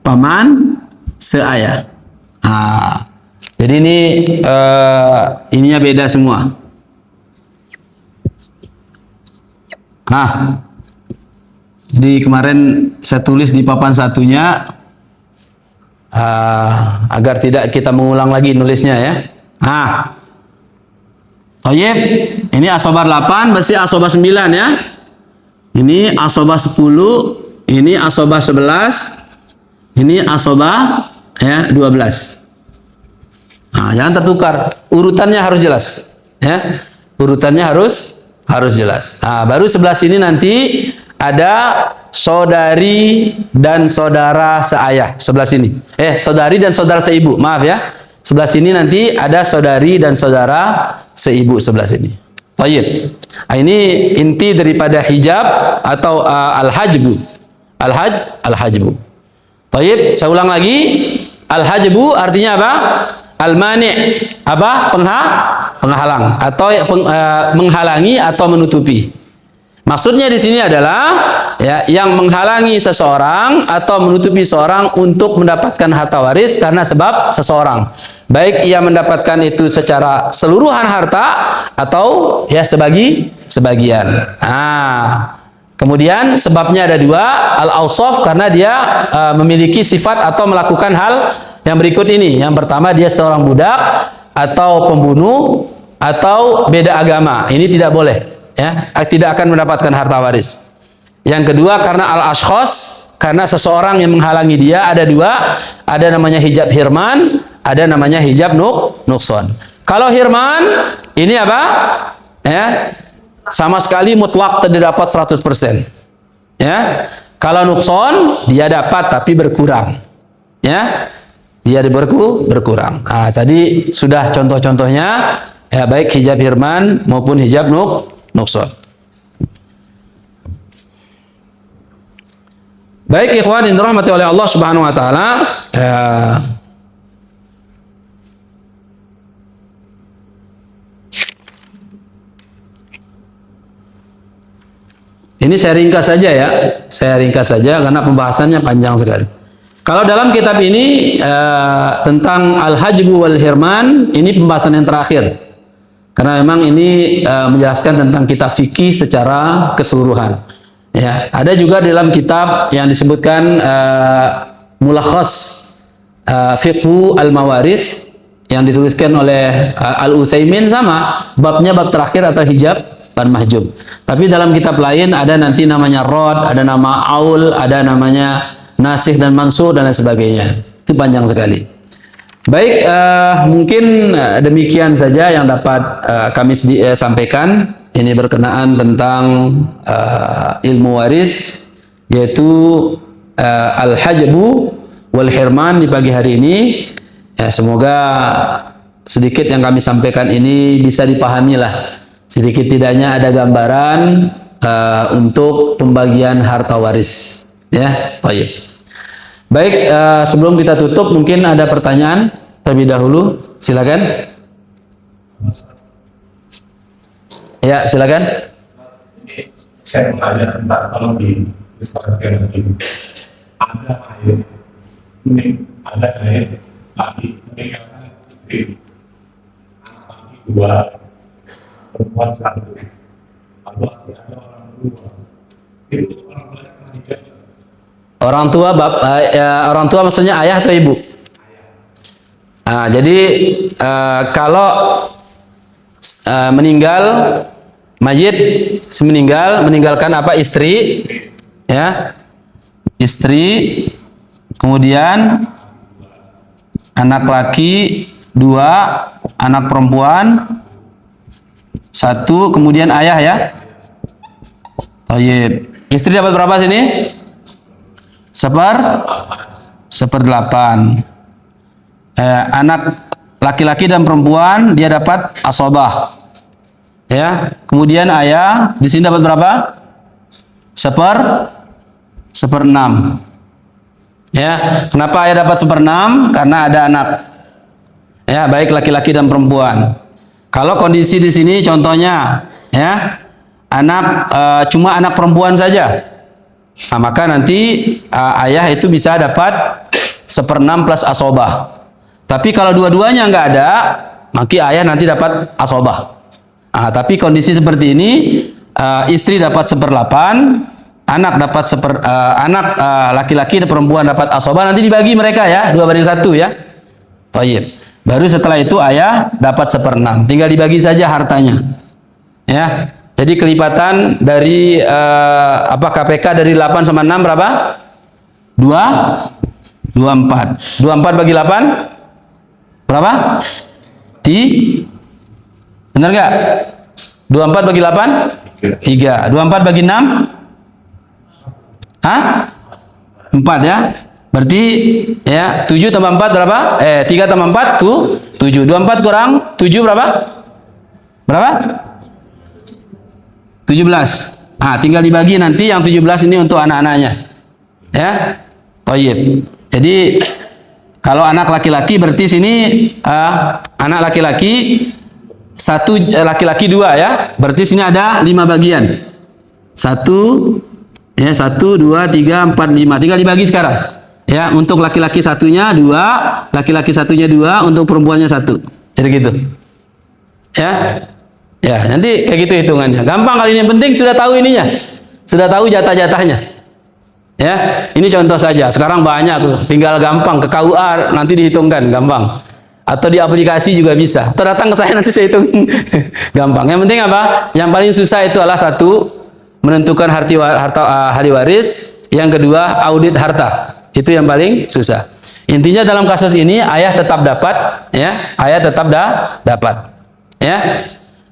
paman seayah. Jadi ini ininya beda semua. Jadi kemarin saya tulis di papan satunya agar tidak kita mengulang lagi nulisnya ya. Toyib, ini asobah 8, berarti asobah 9 ya. Ini asobah 10, ini asobah 11, ini asobah ya 12. Jangan tertukar, urutannya harus jelas ya. Urutannya harus jelas. Baru sebelah sini nanti ada saudari dan saudara seayah sebelah sini. Saudari dan saudara seibu, maaf ya. Sebelah sini nanti ada saudari dan saudara seibu sebelah sini. Baik. Ini inti daripada hijab atau al-hajbu. Al-hajbu. Baik, saya ulang lagi. Al-hajbu artinya apa? Al-mani', apa? Penghalang atau menghalangi atau menutupi. Maksudnya di sini adalah ya, yang menghalangi seseorang atau menutupi seorang untuk mendapatkan harta waris karena sebab seseorang. Baik ia mendapatkan itu secara seluruhan harta atau ya sebagian. Kemudian sebabnya ada 2, al-awsaf karena dia memiliki sifat atau melakukan hal yang berikut ini. Yang pertama dia seorang budak atau pembunuh atau beda agama. Ini tidak boleh. Ya, tidak akan mendapatkan harta waris. Yang kedua karena al-ashkhas, karena seseorang yang menghalangi dia ada 2, ada namanya hijab hirman, ada namanya hijab nuqsan. Kalau hirman ini apa? Ya, sama sekali mutlak tidak dapat 100%. Ya. Kalau nuqsan dia dapat tapi berkurang. Ya. Dia berkurang. Tadi sudah contoh-contohnya ya, baik hijab hirman maupun hijab nuqsan. Baik ikhwan yang dirahmati oleh Allah Subhanahu wa taala, ini saya ringkas saja ya. Saya ringkas saja karena pembahasannya panjang sekali. Kalau dalam kitab ini tentang al-hajbu wal hirman, ini pembahasan yang terakhir. Karena memang ini menjelaskan tentang kitab fikih secara keseluruhan. Ya, ada juga dalam kitab yang disebutkan Mulakhas Fiqhu Al-Mawaris yang dituliskan oleh Al-Utsaimin, sama babnya bab terakhir atau hijab dan mahjub. Tapi dalam kitab lain ada nanti namanya Rod, ada nama Aul, ada namanya Nasih dan Mansur dan lain sebagainya. Itu panjang sekali. Baik, mungkin demikian saja yang dapat kami sampaikan. Ini berkenaan tentang ilmu waris, yaitu al-hajbu wal hirman di pagi hari ini. Ya, semoga sedikit yang kami sampaikan ini bisa dipahami lah. Sedikit tidaknya ada gambaran untuk pembagian harta waris. Ya, baik. Baik, sebelum kita tutup mungkin ada pertanyaan terlebih dahulu. Silakan. Ya, silakan. Saya bertanya tentang kalau di diskursikan lagi ada ayat ini, ada ayat laki meninggalkan istri, anak laki 2, perempuan 1, lalu masih ada orang tua. Itu orang tua yang dijaga. Orang tua, orang tua maksudnya ayah atau ibu? Nah, jadi kalau meninggal, mayit meninggalkan apa? Istri, ya, istri, kemudian anak laki 2, anak perempuan 1, kemudian ayah ya. Tayyib. Istri dapat berapa sini? 1/8. Anak laki-laki dan perempuan dia dapat asobah. Ya, kemudian ayah di sini dapat berapa? 1/6. Ya, kenapa ayah dapat 1/6? Karena ada anak. Ya, baik laki-laki dan perempuan. Kalau kondisi di sini contohnya, ya, anak cuma anak perempuan saja, nah, maka nanti ayah itu bisa dapat 1/6 plus asobah. Tapi kalau dua-duanya nggak ada, maka ayah nanti dapat asobah. Nah, tapi kondisi seperti ini, istri dapat 1/8, anak dapat anak laki-laki dan perempuan dapat asobah, nanti dibagi mereka ya, 2/1 ya. Tayyib. Baru setelah itu ayah dapat 1/6, tinggal dibagi saja hartanya. Ya. Jadi kelipatan dari KPK dari 8 sama 6 berapa? 24. 24 bagi 8 berapa? Benar nggak? 24 bagi 8? 3. 24 bagi 6? Hah? 4 ya. Berarti ya 7 tambah 4 berapa? 3 tambah 4 tuh 7. 24 kurang 7 berapa? Berapa? 17. Ah, tinggal dibagi nanti yang 17 ini untuk anak-anaknya. Ya. Thayyib. Jadi kalau anak laki-laki berarti sini anak laki-laki 1, laki-laki 2 ya. Berarti sini ada 5 bagian. 1 ya, 1 2 3 4 5. Tinggal dibagi sekarang. Ya, untuk laki-laki satunya 2, laki-laki satunya 2, untuk perempuannya 1. Jadi gitu. Ya. Ya, nanti kayak gitu hitungannya. Gampang kali ini, yang penting sudah tahu ininya. Sudah tahu jatah-jatahnya. Ya, ini contoh saja. Sekarang banyak tuh, tinggal gampang ke KUA nanti dihitungkan, gampang. Atau di aplikasi juga bisa. Atau datang ke saya nanti saya hitung. Gampang. Yang penting apa? Yang paling susah itu adalah 1, menentukan ahli waris, yang kedua audit harta. Itu yang paling susah. Intinya dalam kasus ini ayah tetap dapat, ya. Ayah tetap dapat. Ya.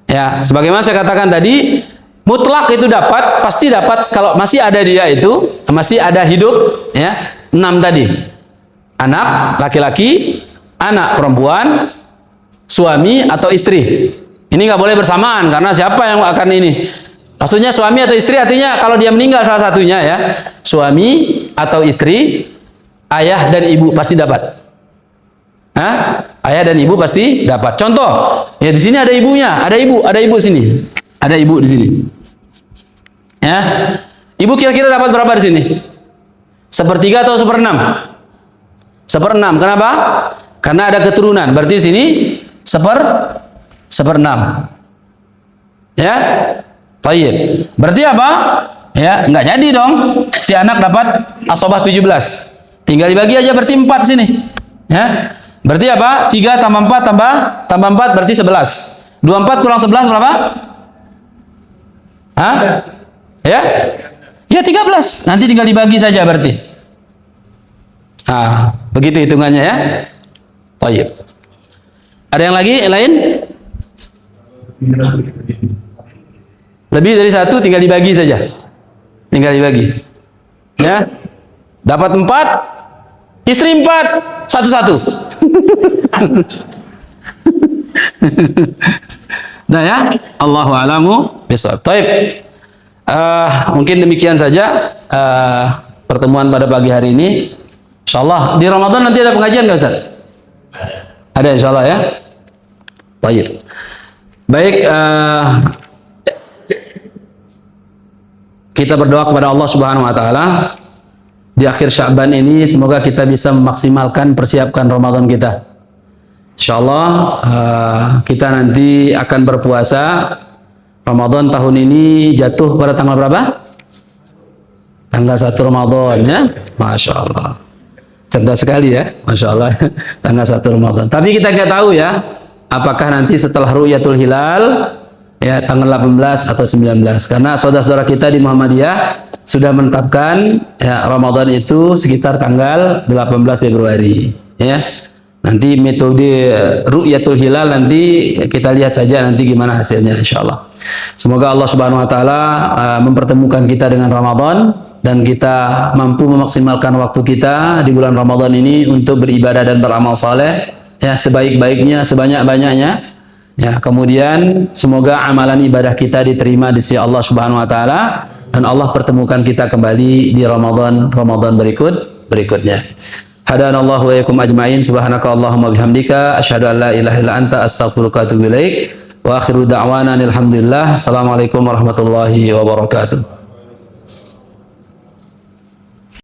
Ya, sebagaimana saya katakan tadi, mutlak itu dapat, pasti dapat kalau masih ada dia itu, masih ada hidup, ya. 6 tadi. Anak laki-laki, anak perempuan, suami atau istri. Ini nggak boleh bersamaan karena siapa yang akan ini? Maksudnya suami atau istri artinya kalau dia meninggal salah satunya ya, suami atau istri, ayah dan ibu pasti dapat. Hah? Ayah dan ibu pasti dapat. Contoh, ya di sini ada ibunya, ada ibu sini, ada ibu di sini. Ya, ibu kira-kira dapat berapa di sini? 1/3 atau 1/6? 1/6. Kenapa? Karena ada keturunan. Berarti sini 1/6. Ya, Tayyib. Berarti apa? Ya, nggak jadi dong. Si anak dapat asobah 17. Tinggal dibagi aja berarti 4 sini. Ya. Berarti apa? 3 tambah 4 tambah 4 berarti 11. 24 kurang 11 berapa? Hah? Ya? Ya 13. Nanti tinggal dibagi saja berarti. Ah, begitu hitungannya ya. Tayyib. Ada yang lagi? Yang lain? Lebih dari satu tinggal dibagi saja. Tinggal dibagi. Ya. Dapat 4, istri 4, satu-satu. Nah ya, Allahu a'lamu bishawab. Taib. Mungkin demikian saja pertemuan pada pagi hari ini. Insyaallah di Ramadan nanti ada pengajian nggak Ustaz? Ada insyaallah ya. Taib. Baik, kita berdoa kepada Allah Subhanahu wa taala di akhir Sya'ban ini semoga kita bisa memaksimalkan persiapkan Ramadan kita. Insyaallah kita nanti akan berpuasa. Ramadan tahun ini jatuh pada tanggal berapa? Tanggal 1 Ramadan ya. Masya Allah. Cerdas sekali ya. Masya Allah. Tanggal 1 Ramadan. Tapi kita nggak tahu ya. Apakah nanti setelah Ru'yatul Hilal ya tanggal 18 atau 19. Karena saudara-saudara kita di Muhammadiyah sudah menetapkan ya Ramadan itu sekitar tanggal 18 Februari ya. Nanti metode Ru'yatul Hilal nanti kita lihat saja nanti gimana hasilnya insyaallah. Semoga Allah Subhanahu wa taala mempertemukan kita dengan Ramadan dan kita mampu memaksimalkan waktu kita di bulan Ramadan ini untuk beribadah dan beramal saleh ya sebaik-baiknya, sebanyak-banyaknya. Ya, kemudian semoga amalan ibadah kita diterima di sisi Allah Subhanahu wa taala dan Allah pertemukan kita kembali di Ramadan berikutnya. Hadanallahu wa iyyakum ajmain. Subhanakallahumma bihamdika asyhadu an la ilaha illa anta astaghfiruka wa atubu ilaik. Wa akhiru da'wana alhamdulillah. Assalamualaikum warahmatullahi wabarakatuh.